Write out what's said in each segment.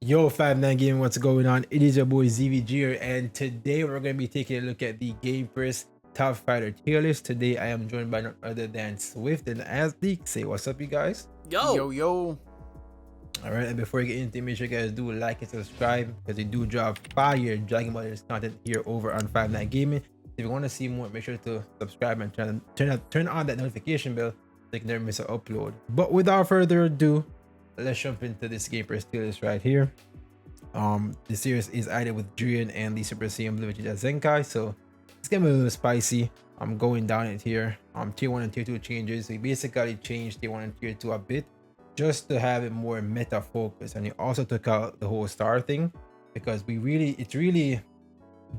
Yo, 59 Gaming, what's going on? It is your boy ZVG here, and today we're going to be taking a look at the gamepress top fighter tier list. Today I am joined by none other than Swift and Asleek. Say what's up, you guys. Yo. All right, and before you get into it, make sure you guys do like and subscribe because we do drop fire Dragon Ball content here over on 59 Gaming. If you want to see more, make sure to subscribe and turn on that notification bell so you can never miss an upload. But without further ado, let's jump into this gamepress tier list right here. The series is added with Jiren and the Super Saiyan Blue Vegeta Zenkai, so it's gonna be a little spicy. I'm going down it here. Tier 1 and tier 2 changes. We basically changed tier 1 and tier 2 a bit just to have it more meta focused, and he also took out the whole star thing because it's really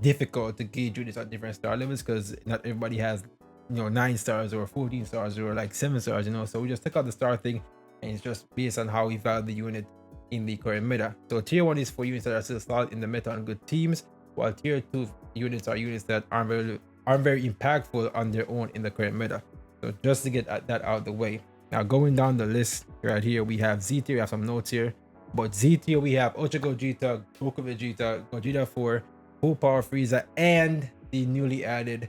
difficult to gauge units at different star levels because not everybody has 9 stars or 14 stars or like 7 stars, so we just took out the star thing, and it's just based on how we value the unit in the current meta. So tier 1 is for units that are still solid in the meta on good teams, while tier 2 units are units that aren't very impactful on their own in the current meta. So just to get that out of the way. Now going down the list right here, we have Z tier. We have some notes here, but Z tier we have Ultra Gogeta, Goku Vegeta, Gogeta 4, Full Power Frieza, and the newly added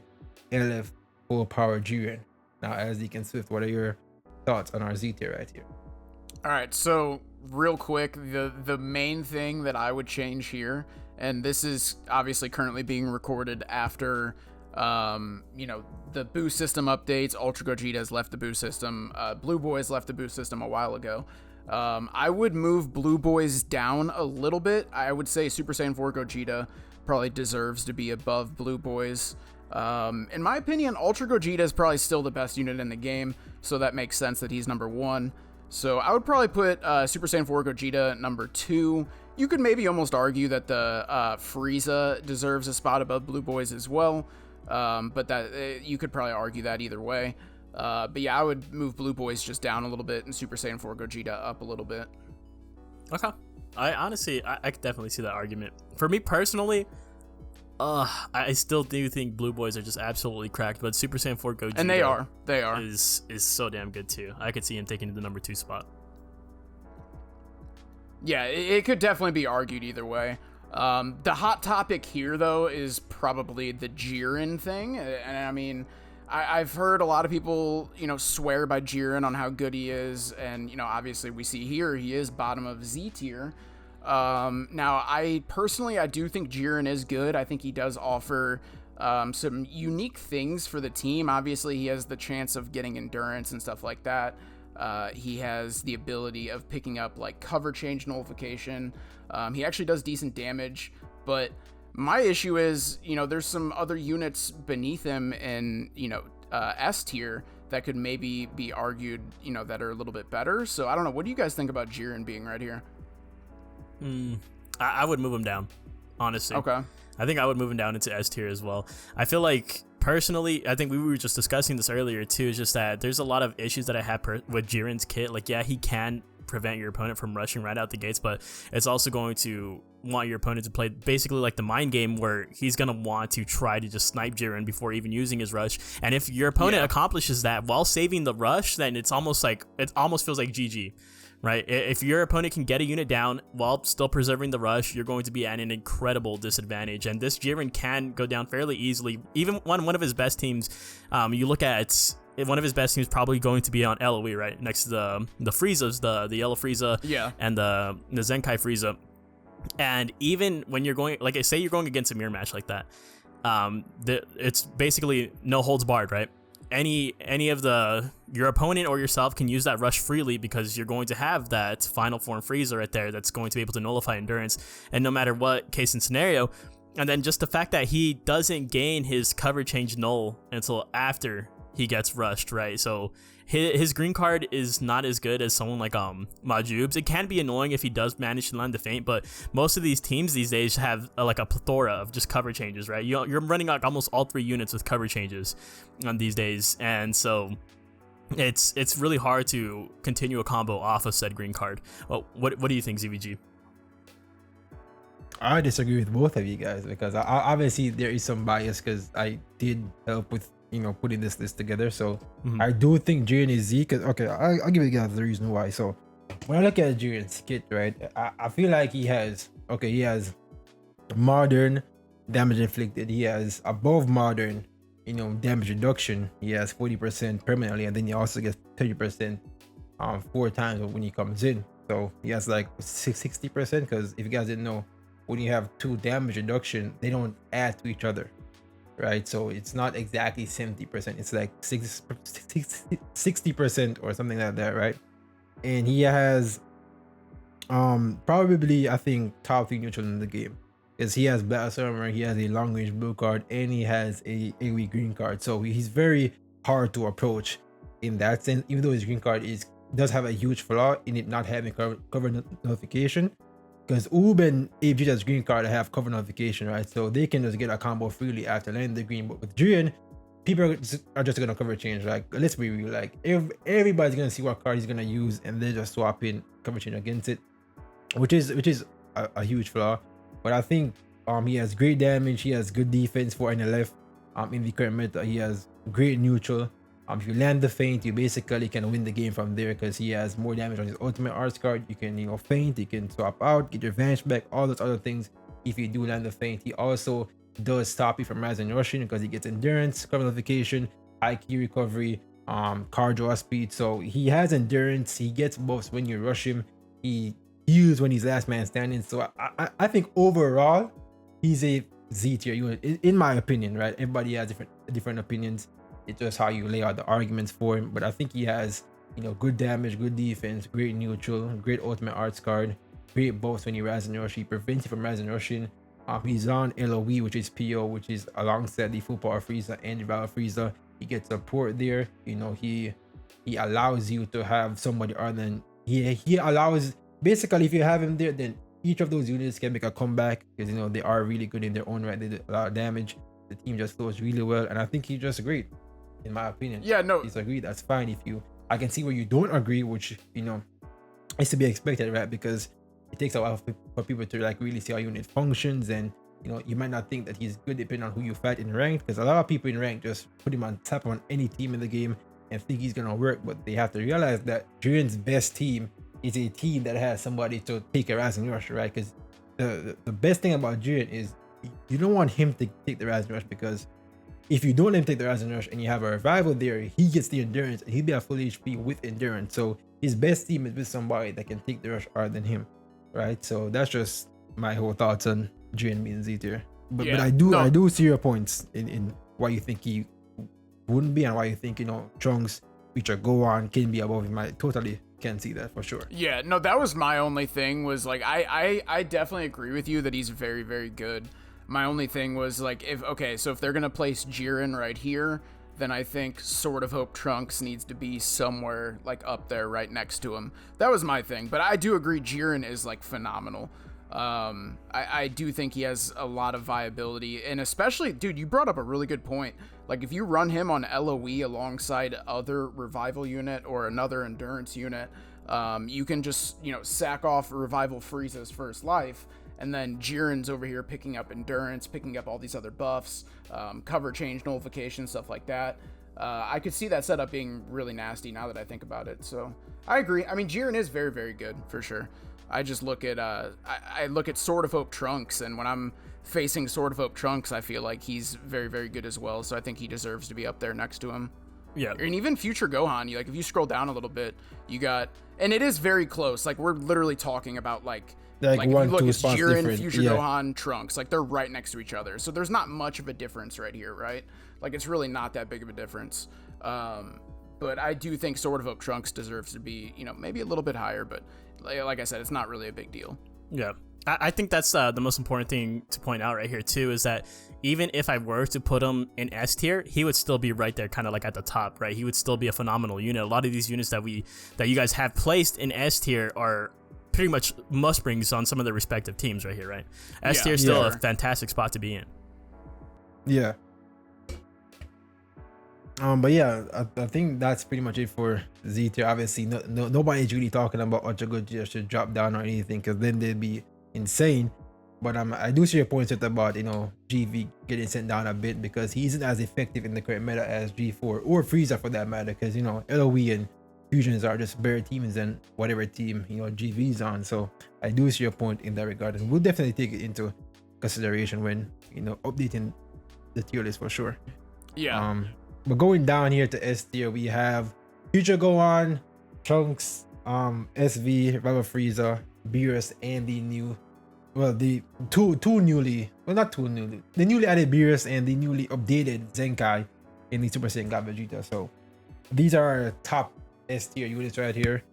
LF Full Power Jiren. Now as you can Swift, what are your thoughts on our Z tier right here? All right, so real quick, the main thing that I would change here, and this is obviously currently being recorded after the boost system updates. Ultra Gogeta has left the boost system. Blue Boys left the boost system a while ago. I would move Blue Boys down a little bit. I would say Super Saiyan 4 Gogeta probably deserves to be above Blue Boys. In my opinion, Ultra Gogeta is probably still the best unit in the game, so that makes sense that he's number 1. So I would probably put Super Saiyan 4 Gogeta number 2. You could maybe almost argue that the Frieza deserves a spot above Blue Boys as well, but that you could probably argue that either way. But yeah, I would move Blue Boys just down a little bit and Super Saiyan 4 Gogeta up a little bit. Okay. I could definitely see that argument. For me personally, I still do think Blue Boys are just absolutely cracked, but Super Saiyan 4 Gogeta, and they are is so damn good too. I could see him taking the number 2 spot. Yeah, it could definitely be argued either way. The hot topic here though is probably the Jiren thing, and I mean, I've heard a lot of people swear by Jiren on how good he is, and obviously we see here he is bottom of Z tier. Now I do think Jiren is good. I think he does offer some unique things for the team. Obviously he has the chance of getting endurance and stuff like that. He has the ability of picking up like cover change nullification. He actually does decent damage, but my issue is there's some other units beneath him in S tier that could maybe be argued that are a little bit better. So I don't know, what do you guys think about Jiren being right here? I would move him down, honestly. Okay. I think I would move him down into S tier as well. I feel like, personally, I think we were just discussing this earlier too, is just that there's a lot of issues that I have with Jiren's kit. Like, yeah, he can prevent your opponent from rushing right out the gates, but it's also going to want your opponent to play basically like the mind game where he's going to want to try to just snipe Jiren before even using his rush. And if your opponent accomplishes that while saving the rush, then it almost feels like GG. Right? If your opponent can get a unit down while still preserving the rush, you're going to be at an incredible disadvantage. And this Jiren can go down fairly easily. Even one of his best teams, you look at one of his best teams probably going to be on LOE, right? Next to the Friezas, the yellow Frieza and the Zenkai Frieza. And even when you're going, like I say, you're going against a mirror match like that, it's basically no holds barred, right? Any of your opponent or yourself can use that rush freely because you're going to have that final form Frieza right there that's going to be able to nullify endurance, and no matter what case and scenario. And then just the fact that he doesn't gain his cover change null until after he gets rushed, right? So his green card is not as good as someone like Yupz. It can be annoying if he does manage to land the feint, but most of these teams these days have like a plethora of just cover changes, right? You're running like almost all 3 units with cover changes these days, and so it's really hard to continue a combo off of said green card. Well, what do you think, ZVG? I disagree with both of you guys because obviously there is some bias because I did help with putting this list together. So I do think Jiren is Z because, okay, I'll give you guys the reason why. So when I look at Jiren's kit, right, I feel like he has modern damage inflicted, he has above modern, damage reduction, he has 40% permanently, and then he also gets 30% 4 times when he comes in. So he has like 60%, because if you guys didn't know, when you have 2 damage reduction, they don't add to each other, right? So it's not exactly 70%, it's like 60% or something like that, right? And he has probably, I think, top 3 neutral in the game, because he has Battle Armor, he has a long range blue card, and he has a AoE green card. So he's very hard to approach in that sense, even though his green card does have a huge flaw in it not having cover notification, because Oob and Vegeta's green card have cover notification, right? So they can just get a combo freely after landing the green. But with Jiren, people are just gonna cover change. Like, let's be real, like everybody's gonna see what card he's gonna use, and they just swap in cover change against it, which is a huge flaw. But I think he has great damage, he has good defense for NLF. In the current meta, he has great neutral. If you land the feint, you basically can win the game from there, because he has more damage on his ultimate arts card. You can feint, you can swap out, get your vanish back, all those other things. If you do land the feint, he also does stop you from rising rushing, because he gets endurance, cover notification, high key recovery, card draw speed. So he has endurance, he gets buffs when you rush him, he heals when he's last man standing. So I think overall he's a Z tier unit in my opinion, right? Everybody has different opinions. It's just how you lay out the arguments for him. But I think he has, good damage, good defense, great neutral, great ultimate arts card, great buffs when you rise and rush. He prevents you from rising rushing. He's on LOE, which is PO, which is alongside the full power Frieza and Rival Frieza. He gets support there. He allows you to have somebody other than he allows. Basically, if you have him there, then each of those units can make a comeback, because they are really good in their own right. They do a lot of damage. The team just flows really well, and I think he's just great, in my opinion. Yeah, no, he's agreed. That's fine. I can see where you don't agree, which is to be expected, right? Because it takes a while for people to like really see how unit functions, and you might not think that he's good depending on who you fight in ranked, because a lot of people in ranked just put him on top on any team in the game and think he's gonna work, but they have to realize that Jiren's best team is a team that has somebody to take a rising rush, right? Because the best thing about Jiren is you don't want him to take the rising rush, because if you don't let him take the rising rush and you have a revival there, he gets the endurance and he'll be at full HP with endurance. So his best team is with somebody that can take the rush harder than him, right? So that's just my whole thoughts on Jiren being Z tier. But I do see your points in why you think he wouldn't be, and why you think Trunks, feature Gohan can be above him. I totally can see that for sure. Yeah, no, that was my only thing, was like I definitely agree with you that he's very, very good. My only thing was like, if they're gonna place Jiren right here, then I think Sword of Hope Trunks needs to be somewhere like up there right next to him. That was my thing. But I do agree Jiren is like phenomenal. I do think he has a lot of viability, and especially, dude, you brought up a really good point. Like, if you run him on LOE alongside other revival unit or another endurance unit, you can just, sack off Revival Frieza's first life, and then Jiren's over here picking up endurance, picking up all these other buffs, cover change nullification, stuff like that. I could see that setup being really nasty now that I think about it. So I agree. I mean, Jiren is very, very good for sure. I just look at I look at Sword of Hope Trunks, and when I'm facing Sword of Hope Trunks, I feel like he's very, very good as well. So I think he deserves to be up there next to him. Yeah, and even future Gohan, if you scroll down a little bit, you got, and it is very close. Like, we're literally talking about like one, if you look at Jiren, different. future Gohan, Trunks, like they're right next to each other. So there's not much of a difference right here, right? Like, it's really not that big of a difference. But I do think Sword of Hope Trunks deserves to be, maybe a little bit higher, but like I said, it's not really a big deal. Yeah, I think that's the most important thing to point out right here too, is that even if I were to put him in S tier, he would still be right there, kind of like at the top, right? He would still be a phenomenal unit. A lot of these units that you guys have placed in S tier are pretty much must brings on some of the respective teams right here, right? S tier is still a fantastic spot to be in. Yeah. But yeah, I think that's pretty much it for Z tier. Obviously, nobody's really talking about Ultra Good Tier should drop down or anything, because then they'd be insane. But I do see your point about GV getting sent down a bit, because he isn't as effective in the current meta as G4 or Frieza for that matter, because LOE and fusions are just better teams than whatever team GV's on. So I do see your point in that regard, and we'll definitely take it into consideration when updating the tier list for sure. Yeah. But going down here to S tier, we have Future Gohan, Trunks, SV, Revival Frieza, Beerus, and the newly added Beerus and the newly updated Zenkai in the Super Saiyan God Vegeta. So these are our top S tier units right here.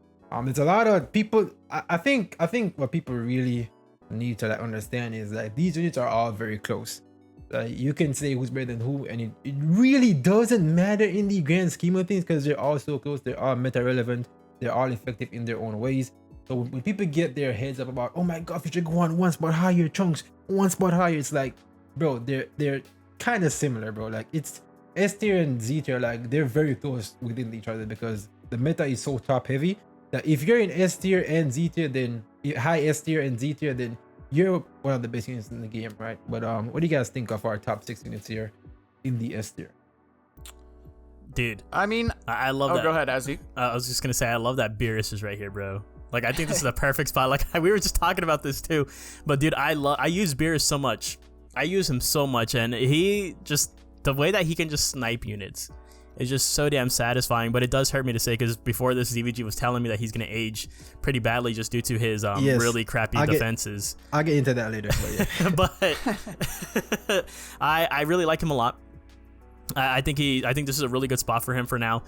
There's a lot of people. I think what people really need to understand is that these units are all very close. Like, you can say who's better than who, and it really doesn't matter in the grand scheme of things because they're all so close. They're all meta relevant. They're all effective in their own ways. So when people get their heads up about, oh my god, Future Gohan 1 spot higher, Trunks 1 spot higher, it's like, bro, they're kind of similar, bro. Like, it's S tier and Z tier, like they're very close within each other because the meta is so top heavy that if you're in S tier and Z tier, then high S tier and Z tier, then you're one of the best units in the game, right? But what do you guys think of our top 6 units here in the S tier? Dude, I mean, I love that. Go ahead, Azzy. I was just gonna say, I love that Beerus is right here, bro. Like, I think this is the perfect spot. Like, we were just talking about this too, but dude, I use Beerus so much. I use him so much, and he just, the way that he can just snipe units is just so damn satisfying. But it does hurt me to say, because before this, ZVG was telling me that he's gonna age pretty badly just due to his really crappy defenses. I'll get into that later, but yeah. But I really like him a lot. I think this is a really good spot for him for now.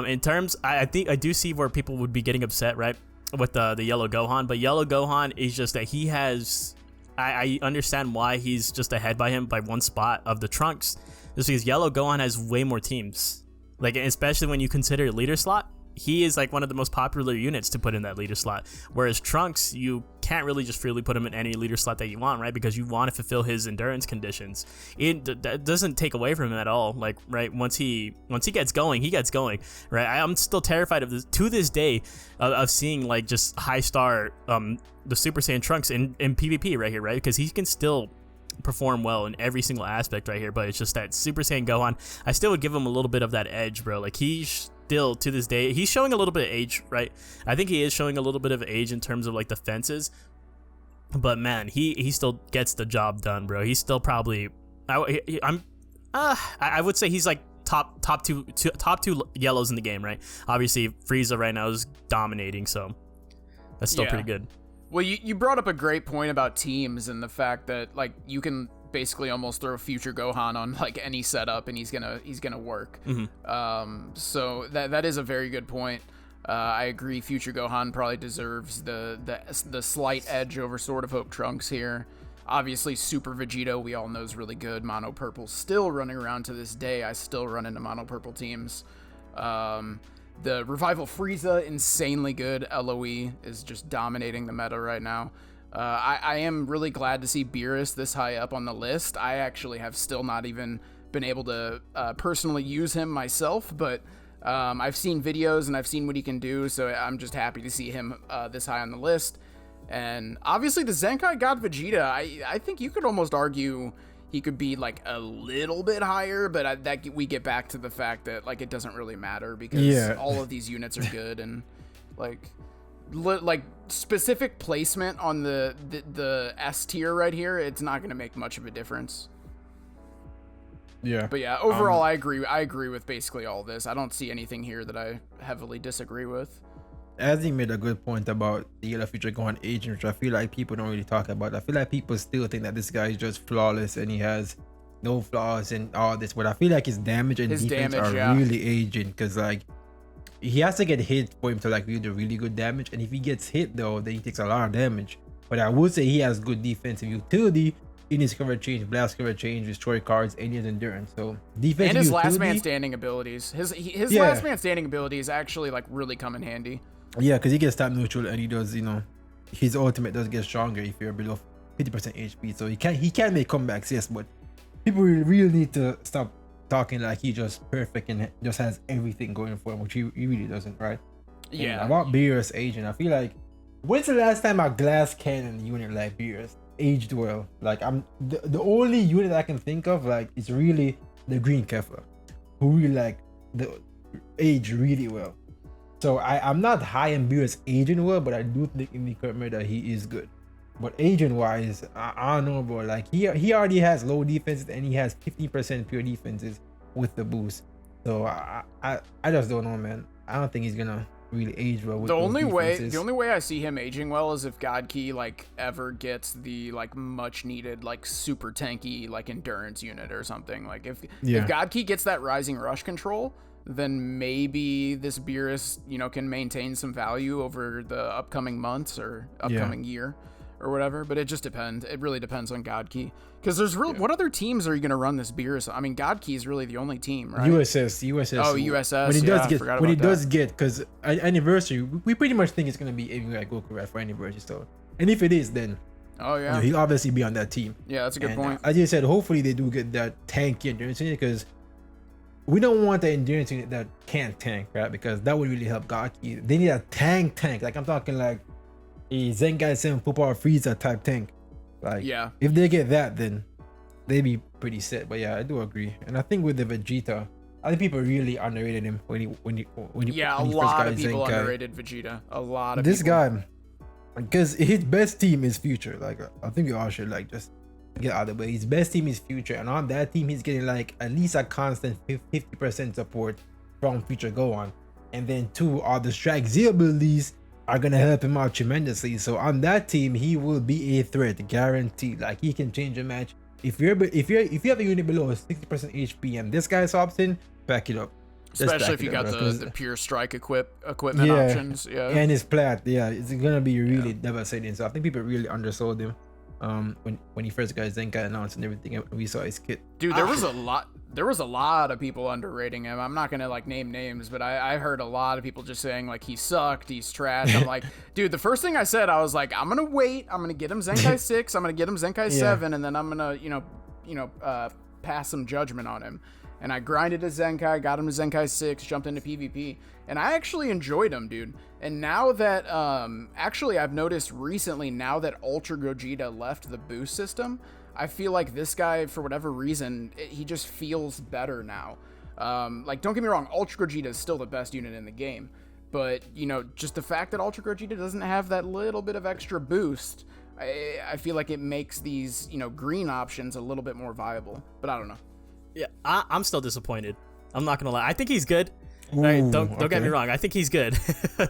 In terms, I do see where people would be getting upset, right, with the yellow Gohan, but yellow Gohan is just that he has. I understand why he's just ahead by him by 1 spot of the Trunks, just because yellow Gohan has way more teams. Like, especially when you consider leader slot, he is like one of the most popular units to put in that leader slot. Whereas Trunks, you can't really just freely put him in any leader slot that you want, right? Because you want to fulfill his endurance conditions. That doesn't take away from him at all. Like, right, once he gets going, he gets going, right? I'm still terrified of this to this day of seeing like just high star the Super Saiyan Trunks in PvP right here, right? Because he can still perform well in every single aspect right here, but it's just that Super Saiyan Gohan, I still would give him a little bit of that edge, bro. Like, he's still to this day, he's showing a little bit of age, right? I think he is showing a little bit of age in terms of like defenses, but man, he still gets the job done, bro. He's still probably, I would say he's like top two yellows in the game, right? Obviously Frieza right now is dominating, so that's still pretty good. Well, you brought up a great point about teams and the fact that like you can basically almost throw Future Gohan on like any setup and he's gonna work. Mm-hmm. So that is a very good point. I agree. Future Gohan probably deserves the slight edge over Sword of Hope Trunks here. Obviously, Super Vegeta we all know is really good. Mono Purple still running around to this day. I still run into Mono Purple teams. The Revival Frieza, insanely good. LOE is just dominating the meta right now. I am really glad to see Beerus this high up on the list. I actually have still not even been able to personally use him myself, but I've seen videos and I've seen what he can do, so I'm just happy to see him this high on the list. And obviously the Zenkai God Vegeta, I think you could almost argue he could be like a little bit higher, but that we get back to the fact that like it doesn't really matter because all of these units are good, and like specific placement on the S tier right here, it's not going to make much of a difference. Yeah. But yeah, overall I agree with basically all this. I don't see anything here that I heavily disagree with. As he made a good point about the yellow Future Gohan aging, which I feel like people don't really talk about. I feel like people still think that this guy is just flawless and he has no flaws and all this, but I feel like his damage and defense are really aging, because like he has to get hit for him to like do really good damage, and if he gets hit though, then he takes a lot of damage. But I would say he has good defensive utility in his cover change, blast cover change, destroy cards, and his endurance. So defensive and his utility, last man standing abilities. His last man standing abilities actually like really come in handy. Yeah, because he gets tap neutral and he does, his ultimate does get stronger if you're below 50% HP. So he can make comebacks, yes, but people really need to stop talking like he's just perfect and just has everything going for him, which he really doesn't, right? Yeah. And about Beerus aging, I feel like, when's the last time a glass cannon unit like Beerus aged well? Like, I'm the only unit I can think of like is really the Green Kefla, who really like the age really well. So I'm not high in Beerus aging well, but I do think in the current meta he is good. But agent wise, I don't know, bro. Like he already has low defenses and he has 50% pure defenses with the boost. So I just don't know, man. I don't think he's gonna really age well with the only defenses. way I see him aging well is if God Key like ever gets the like much needed like super tanky like endurance unit or something. Like if God Key gets that rising rush control, then maybe this Beerus, you know, can maintain some value over the upcoming months or upcoming year or whatever. But it just depends. It really depends on God Key. Because there's what other teams are you going to run this Beerus? I mean, God Key is really the only team, right? USS. Oh, USS. When he does get, because anniversary, we pretty much think it's going to be aiming like Goku, right, for anniversary. So, and if it is, then he'll obviously be on that team. Yeah, that's a good point. As you said, hopefully they do get that tanky endurance unit, because we don't want the endurance unit that can't tank, right? Because that would really help God Key. They need a tank. Like I'm talking like a Zenkai 7 Power Frieza type tank. Like, if they get that, then they'd be pretty set. But yeah, I do agree. And I think with the Vegeta, I think people really underrated him when he a lot of people underrated Vegeta. A lot of this guy, because his best team is Future. Like I think we all should like just get out of the way. His best team is Future, and on that team he's getting like at least a constant 50% support from Future Gohan. And then all the Strike Z abilities are gonna help him out tremendously. So on that team he will be a threat, guaranteed. Like he can change a match. If you have a unit below 60% HP and this guy swaps in, back it up. Especially if you got the pure strike equipment options. Yeah. And his plat, it's gonna be really devastating. So I think people really undersold him when he first got Zenkai announced and everything, and we saw his kit. Dude, there was a lot of people underrating him. I'm not gonna like name names, but I heard a lot of people just saying like he sucked, he's trash. I'm like, dude, the first thing I said, I was like, I'm gonna wait, I'm gonna get him Zenkai 6, I'm gonna get him Zenkai 7, and then I'm gonna pass some judgment on him. And I grinded a Zenkai, got him to Zenkai 6, jumped into PvP, and I actually enjoyed him, dude. And now that, actually I've noticed recently, now that Ultra Gogeta left the boost system, I feel like this guy, for whatever reason, he just feels better now. Like, don't get me wrong, Ultra Gogeta is still the best unit in the game. But, you know, just the fact that Ultra Gogeta doesn't have that little bit of extra boost, I feel like it makes these, you know, green options a little bit more viable. But I don't know. Yeah, I'm still disappointed. I'm not gonna lie. I think he's good. Right, don't get me wrong. I think he's good.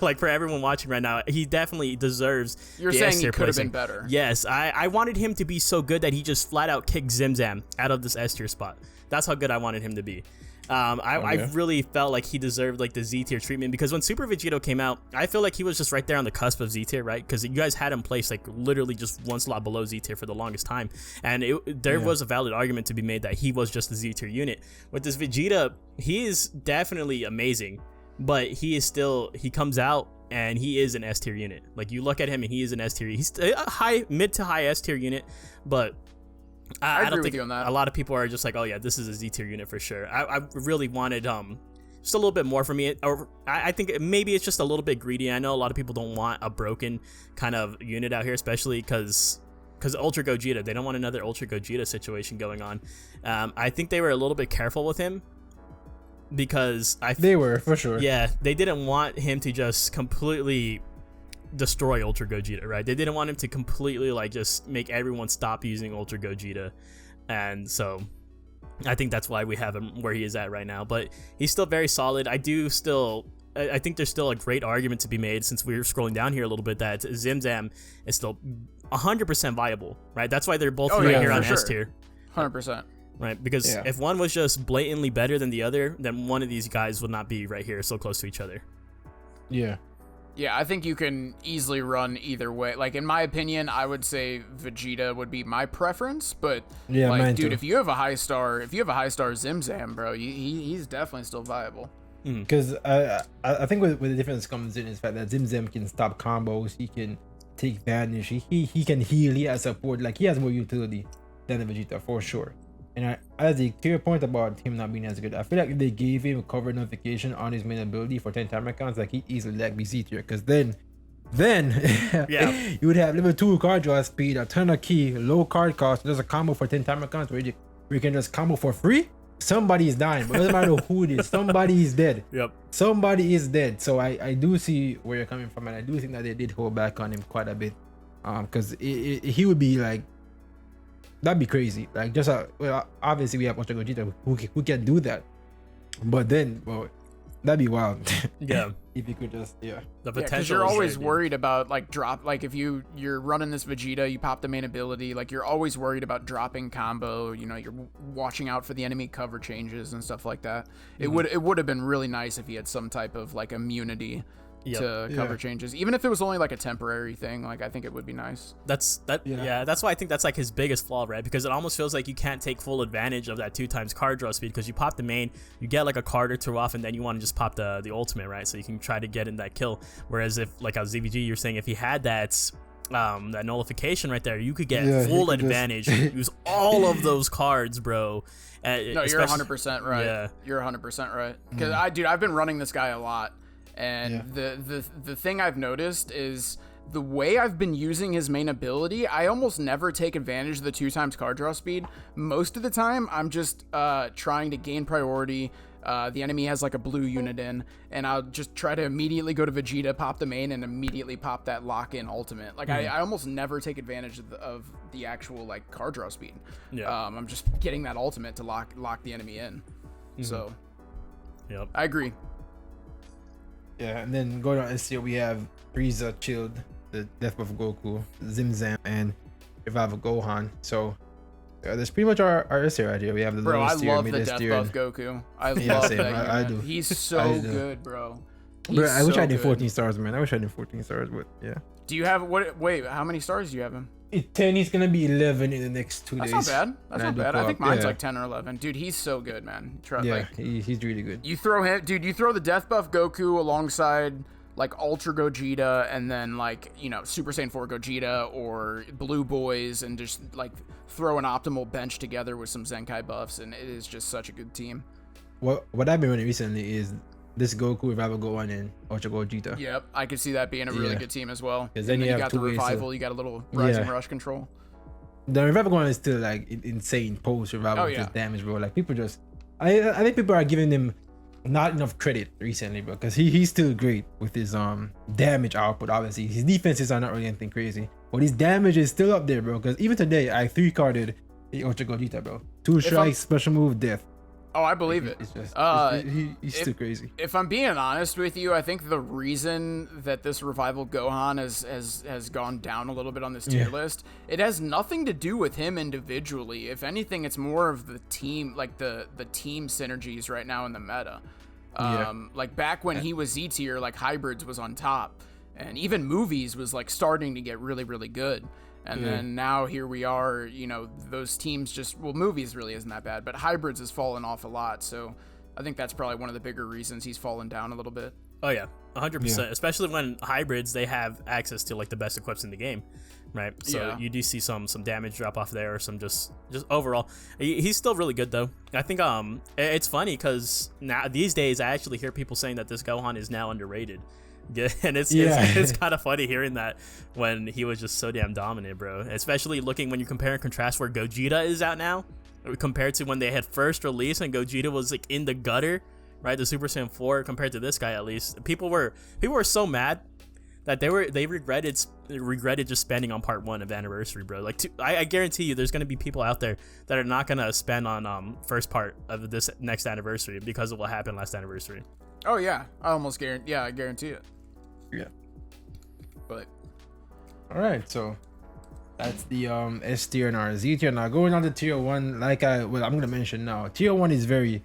Like for everyone watching right now, he definitely deserves. You're saying he could have been better. Yes, I wanted him to be so good that he just flat out kicked Zim Zam out of this S tier spot. That's how good I wanted him to be. I really felt like he deserved like the Z tier treatment, because when Super Vegito came out, I feel like he was just right there on the cusp of Z tier, right? Because you guys had him placed like literally just one slot below Z tier for the longest time, and there was a valid argument to be made that he was just a Z tier unit. With this Vegeta, he is definitely amazing, but he comes out and he is an S tier unit. Like you look at him and he is an S tier. He's a mid to high S tier unit, but I don't think a lot of people are just like, oh yeah, this is a Z tier unit for sure. I really wanted just a little bit more for me, or I think maybe it's just a little bit greedy. I know a lot of people don't want a broken kind of unit out here, especially because Ultra Gogeta, they don't want another Ultra Gogeta situation going on. I think they were a little bit careful with him, because they were for sure. Yeah, they didn't want him to just completely destroy Ultra Gogeta, right? They didn't want him to completely like just make everyone stop using Ultra Gogeta, and so I think that's why we have him where he is at right now. But he's still very solid. I think there's still a great argument to be made, since we're scrolling down here a little bit, that Zim Zam is still 100% viable, right? That's why they're both right here on S tier. 100%. Right, because if one was just blatantly better than the other, then one of these guys would not be right here so close to each other. Yeah, I think you can easily run either way. Like, in my opinion, I would say Vegeta would be my preference, but like, dude, if you have a high star Zim Zam, bro, he's definitely still viable. Because I think where the difference comes in is the fact that Zim Zam can stop combos, he can take vanish, he can heal, he has support, like he has more utility than the Vegeta for sure. And as a clear point about him not being as good, I feel like if they gave him a cover notification on his main ability for 10 timer counts, like he'd easily like be Z tier, because then you would have level 2 card draw speed, a ton of key, low card cost, there's a combo for 10 timer counts where you can just combo for free. somebody is dying, but it doesn't matter who it is. Somebody is dead. Yep. Somebody is dead. So I do see where you're coming from, and I do think that they did hold back on him quite a bit, because he would be like, that'd be crazy. Like just well, obviously we have Ultra Gogeta who can do that, but then well, that'd be wild. Yeah. If you could just The potential. Because you're is always there, worried about like drop. Like if you're running this Vegeta, you pop the main ability. Like you're always worried about dropping combo. You know, you're watching out for the enemy cover changes and stuff like that. It would have been really nice if he had some type of like immunity to cover changes, even if it was only like a temporary thing. Like I think it would be nice. That's why I think that's like his biggest flaw, right? Because it almost feels like you can't take full advantage of that 2x card draw speed, because you pop the main, you get like a card or two off, and then you want to just pop the ultimate, right? So you can try to get in that kill. Whereas if like a ZVG, you're saying if he had that that nullification right there, you could get full advantage, use all of those cards, bro. No, you're 100% right. Yeah. You're 100% right. Because I've been running this guy a lot. And the thing I've noticed is the way I've been using his main ability, I almost never take advantage of the 2x card draw speed. Most of the time, I'm just trying to gain priority. The enemy has like a blue unit in, and I'll just try to immediately go to Vegeta, pop the main, and immediately pop that lock-in ultimate. Like I almost never take advantage of the actual like card draw speed. I'm just getting that ultimate to lock the enemy in. So, I agree. Yeah, and then going on this year, we have Frieza chilled, the death of Goku, Zim Zam, and Revival Gohan. So that's pretty much our STR right here. We have the bro. I tier, love the death buff Goku. I love same. that. I do. He's so good, bro. Bro, I wish I did 14 stars, man. I wish I did 14 stars, but yeah. Do you have what? Wait, how many stars do you have him? 10. He's gonna be 11 in the next 2 days. That's not bad. That's not bad. I think mine's like 10 or 11. Dude, he's so good, man. He's really good. You throw him, dude. You throw the death buff Goku alongside like Ultra Gogeta, and then like Super Saiyan 4 Gogeta or Blue Boys, and just like throw an optimal bench together with some Zenkai buffs, and it is just such a good team. What I've been running recently is this Goku, Revival Gohan, and Ultra Gogeta. Yep, I could see that being a really good team as well. Because then you got the Revival, you got a little Rising Rush control. The Revival Gohan is still like insane post Revival just damage, bro. Like people just, I think people are giving him not enough credit recently, bro, because he's still great with his damage output. Obviously, his defenses are not really anything crazy, but his damage is still up there, bro. Because even today, I 3-carded the Ultra Gogeta, bro. 2 strikes, special move, death. Oh, I believe it. It's just, he's still crazy. If I'm being honest with you, I think the reason that this Revival Gohan has gone down a little bit on this tier list, it has nothing to do with him individually. If anything, it's more of the team, like the team synergies right now in the meta. Like back when he was Z tier, like Hybrids was on top, and even Movies was like starting to get really, really good. And then now here we are, those teams just, well, Movies really isn't that bad, but Hybrids has fallen off a lot. So I think that's probably one of the bigger reasons he's fallen down a little bit. Oh yeah, 100%. Especially when Hybrids, they have access to like the best equips in the game, right? So you do see some damage drop off there, or some just overall. He's still really good though. I think it's funny because now these days I actually hear people saying that this Gohan is now underrated. Yeah, and it's kind of funny hearing that when he was just so damn dominant, bro. Especially looking when you compare and contrast where Gogeta is out now compared to when they had first released and Gogeta was like in the gutter, right? The Super Saiyan 4 compared to this guy, at least. People were so mad that they regretted just spending on part 1 of the anniversary, bro. Like I guarantee you there's going to be people out there that are not going to spend on first part of this next anniversary because of what happened last anniversary. Oh yeah, I guarantee it. Yeah. But all right, so that's the S tier and our Z tier. Now going on to tier 1, I'm gonna mention now. Tier 1 is very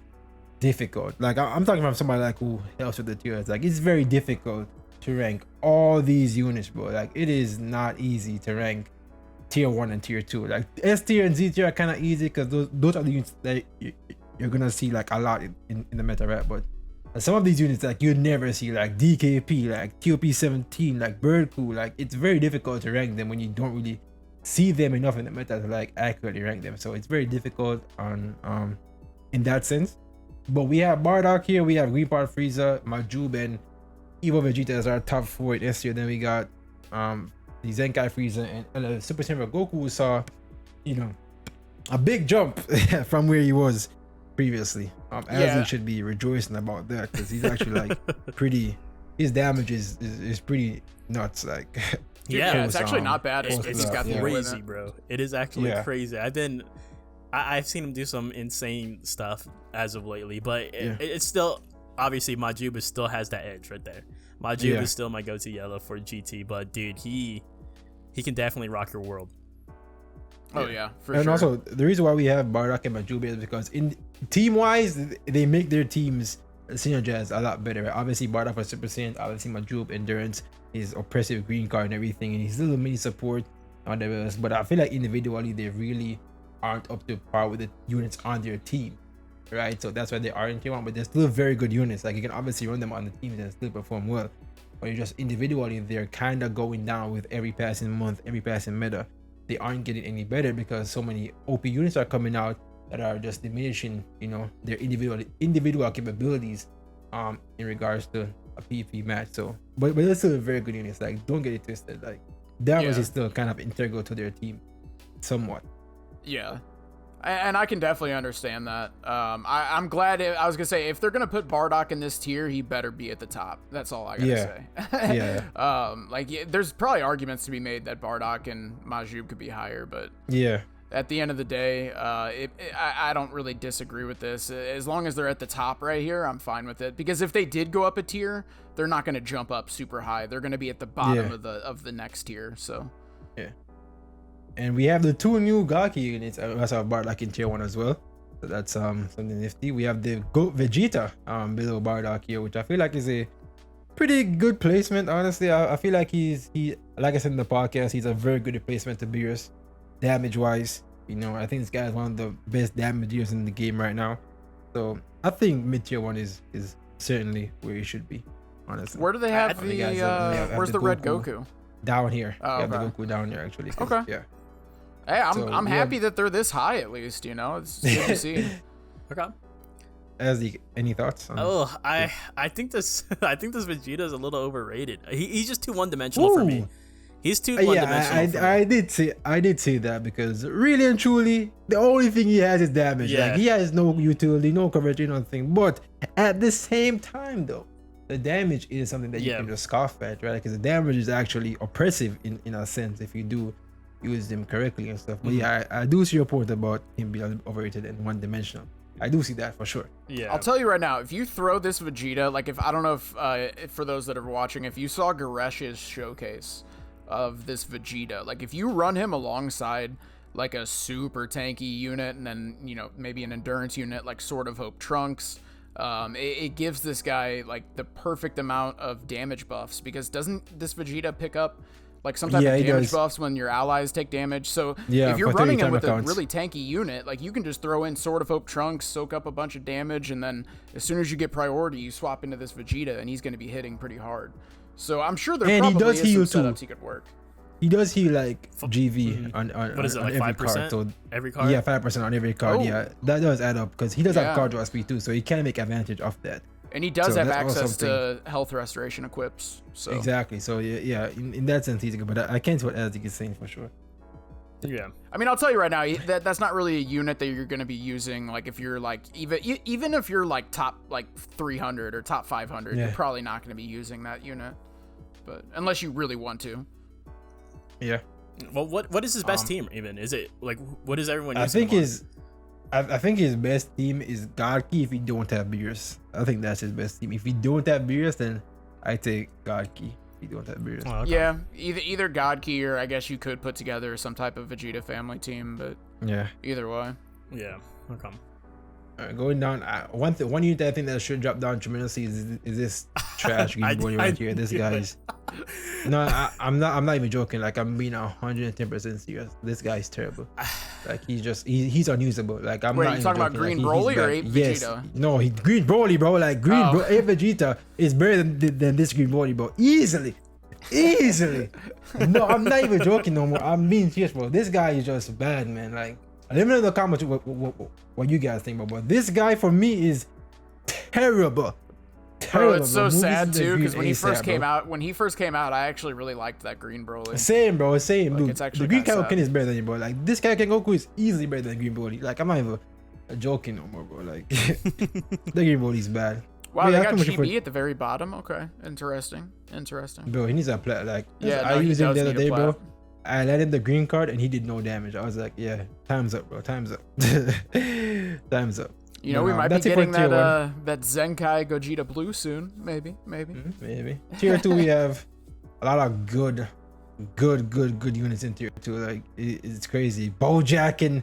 difficult. Like I'm talking from somebody like who helps with the tiers. Like it's very difficult to rank all these units, bro. Like it is not easy to rank tier 1 and tier 2. Like S tier and Z tier are kind of easy because those are the units that you're gonna see like a lot in the meta, right? But some of these units like you'd never see, like DKP, like TOP17, like Birdcrew, like it's very difficult to rank them when you don't really see them enough in the meta to like accurately rank them. So it's very difficult on in that sense. But we have Bardock here, we have Green Part Frieza, Majub, and Evo Vegeta as our top 4 in S tier. Then we got the Zenkai Frieza and Super Saiyan Goku saw, a big jump from where he was previously. As he should be rejoicing about that because he's actually like pretty. His damage is pretty nuts. Like, yeah, it's actually not bad. It's got crazy, bro. It is actually crazy. I've seen him do some insane stuff as of lately, but it's still obviously Majub still has that edge right there. Majub is still my go-to yellow for GT, but dude, he can definitely rock your world. Oh yeah, for and sure. Also, the reason why we have Bardock and Majub is because in team-wise, they make their teams synergize a lot better. Right? Obviously, Bardock for Super Saiyan, obviously Majub endurance, his oppressive green card and everything, and his little mini support on the rest. But I feel like individually, they really aren't up to par with the units on their team, right? So that's why they are in tier 1, but they're still very good units. Like, you can obviously run them on the teams and still perform well. But you just individually, they're kind of going down with every passing month, every passing meta. They aren't getting any better because so many OP units are coming out that are just diminishing, you know, their individual capabilities in regards to a PvP match. So but it's still very good units. Like, don't get it twisted. Like, damage is still kind of integral to their team somewhat. Yeah, and I can definitely understand that. I'm glad. I was gonna say, if they're gonna put Bardock in this tier, he better be at the top. That's all I gotta say. There's probably arguments to be made that Bardock and Majub could be higher, but at the end of the day, I don't really disagree with this. As long as they're at the top right here, I'm fine with it. Because if they did go up a tier, they're not gonna jump up super high. They're gonna be at the bottom of the next tier. So And we have the 2 new Gaki units. We also have Bardock in tier 1 as well. So that's something nifty. We have the Vegeta below Bardock here, which I feel like is a pretty good placement. Honestly, I feel like he like I said in the podcast, he's a very good replacement to Beerus, damage wise. You know, I think this guy is one of the best damagers in the game right now. So I think mid tier 1 is certainly where he should be. Honestly, where do they have where's the red Goku? Down here. Oh, the Goku down here actually. Okay. Yeah. Hey, I'm happy that they're this high at least. You know, it's good to see. Okay. Any thoughts? I think this Vegeta is a little overrated. He's just too one-dimensional for me. He's too one-dimensional. I did say that because really and truly, the only thing he has is damage. Yeah. Like, he has no utility, no coverage, nothing. But at the same time, though, the damage is something that you can just scoff at, right? Because the damage is actually oppressive in a sense if you do use them correctly and stuff. But I do see your point about him being overrated and one-dimensional. I do see that for sure. Yeah, I'll tell you right now, if you throw this Vegeta, like, if I don't know if for those that are watching, if you saw Garesh's showcase of this Vegeta, like, if you run him alongside like a super tanky unit and then, you know, maybe an endurance unit like Sword of Hope Trunks, it gives this guy like the perfect amount of damage buffs, because doesn't this Vegeta pick up like some type of damage buffs when your allies take damage? So if you're running him with a really tanky unit, like, you can just throw in Sword of Hope Trunks, soak up a bunch of damage, and then as soon as you get priority, you swap into this Vegeta and he's going to be hitting pretty hard. So I'm sure there probably is some setups he could work. He does heal like GV on what is it, like every 5%? Card. So every card? Yeah, 5% on every card. Yeah, that does add up because he does have card draw speed too, so he can make advantage of that. And he does have access to health restoration equips. So exactly. So yeah, in that sense he's good. But I can't see what Azzy is saying for sure. Yeah, I mean, I'll tell you right now, that's not really a unit that you're going to be using. Like, if you're like even if you're like top like 300 or top 500, you're probably not going to be using that unit. But unless you really want to. Yeah. Well, what is his best team even? Is it like, what is everyone using? I think his best team is Godkey if you don't have Beerus. I think that's his best team. If you don't have Beerus, then I take Godkey. If you don't have Beerus. Oh, okay. Yeah, either Godkey or I guess you could put together some type of Vegeta family team, but either way. Yeah. Okay. Going down, one unit I think that should drop down tremendously is this trash green boy right here. This guy's no, I'm not even joking. Like, I'm being 110% serious. This guy's terrible. Like, he's unusable. Like, I'm not. You talking about Green Broly or Ape Vegeta? No, Green Broly, bro. Like, Ape Vegeta is better than this Green Broly, bro. Easily. No, I'm not even joking no more. I'm being serious, bro. This guy is just bad, man. Like, let me know in the comments what you guys think about. But this guy for me is terrible. Bro, it's so sad too, because when he first came out, I actually really liked that Green Broly. Same, bro. Same, like, dude. It's actually the Green Kaioken is better than you, bro. Like, this Kaioken Goku is easily better than Green Broly. Like, I'm not even joking no more, bro. Like, the game mode is bad. Wow, But they yeah, got that's pretty much GB at the very bottom. Okay, interesting. Bro, he needs a play. Like, Yeah, I no, he used him does the other need a day, bro. plat. I landed the green card and he did no damage. I was like, yeah, time's up, bro. Time's up. Time's up. You know, But, we might be that's it for getting tier that Zenkai Gogeta Blue soon. Maybe. Maybe. Tier 2, we have a lot of good units in tier 2. Like, it's crazy. Bojack and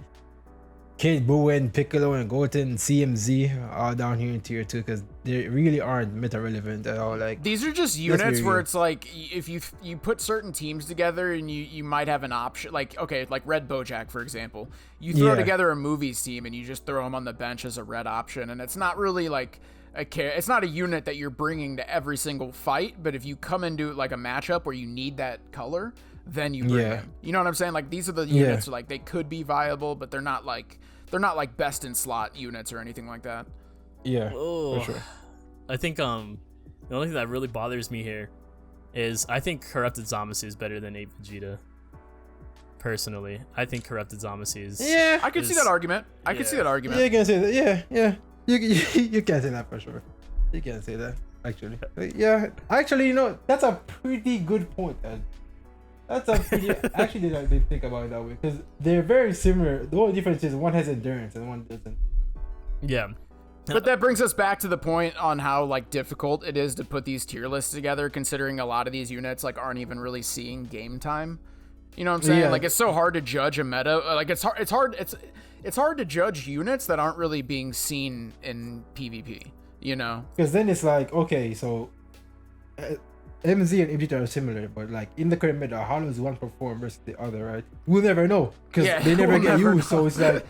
Kid Buu and Piccolo and Goten and CMZ all down here in tier 2 because they really aren't meta relevant at all. Like, These are just units where it's like if you put certain teams together and you might have an option, like, okay, like Red Bojack, for example. You throw together a movies team and you just throw them on the bench as a red option, and it's not really like it's not a unit that you're bringing to every single fight, but if you come into like a matchup where you need that color, then you bring him. You know what I'm saying? Like, these are the units like they could be viable, but they're not like best in slot units or anything like that. Yeah, Oh, for sure. I think the only thing that really bothers me here is I think Corrupted Zamasu is better than 8 Vegeta. Personally, I think Corrupted Zamasu is. Yeah, I can see that argument. I can see that argument. Yeah, you can say that. Yeah. You can say that for sure. You can say that, actually. Yeah, actually, you know, that's a pretty good point, Ed. That's a pretty... actually, I didn't think about it that way, because they're very similar. The only difference is one has endurance and one doesn't. Yeah. But that brings us back to the point on how like difficult it is to put these tier lists together, considering a lot of these units like aren't even really seeing game time. You know what I'm saying? Yeah. Like, it's so hard to judge a meta. Like, it's hard to judge units that aren't really being seen in PvP. You know? Because then it's like, okay, so MZ and Vegeta are similar, but like in the current meta, how does one perform versus the other, right? We'll never know because they never get used. So it's like,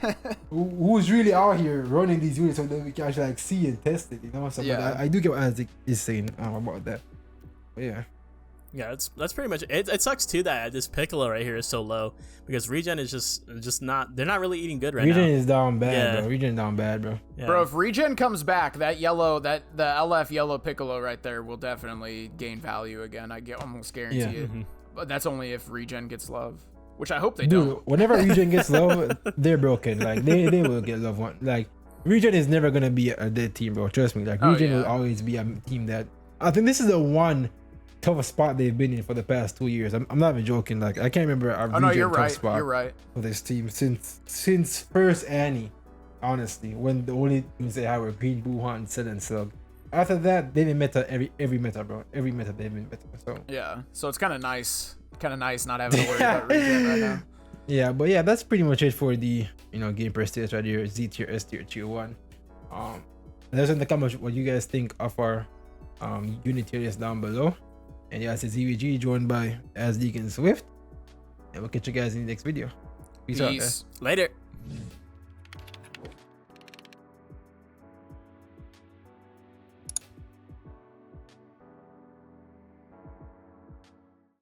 who's really out here running these units so that we can actually like see and test it, you know? So but I do get what Isaac is saying about that. But yeah. Yeah, that's pretty much it. It sucks too that this Piccolo right here is so low because Regen is just not. They're not really eating good right now. Regen is down bad, bro. Regen down bad, bro. Yeah. Bro, if Regen comes back, the LF yellow Piccolo right there will definitely gain value again. Almost guarantee it. Mm-hmm. But that's only if Regen gets love, which I hope they Dude, don't. whenever Regen gets love, they're broken. Like they will get love. Like Regen is never gonna be a dead team, bro. Trust me. Like Regen will always be a team that. I think this is the one toughest spot they've been in for the past 2 years. I'm not even joking. Like, I can't remember a tough spot for this team since first Annie, honestly, when the only things they had were Green Buhan and Sid and Slug. After that, they've been meta every meta, bro. Every meta they've been meta. So yeah, so it's kind of nice not having to worry about Regen right now. Yeah, but yeah, that's pretty much it for the gamepress tiers right here. Z tier, S tier, tier 1. Let us know in the comments what you guys think of our unit tiers down below. And yeah, it's ZVG joined by Azdeek and Swift. And we'll catch you guys in the next video. Peace out, guys. Later.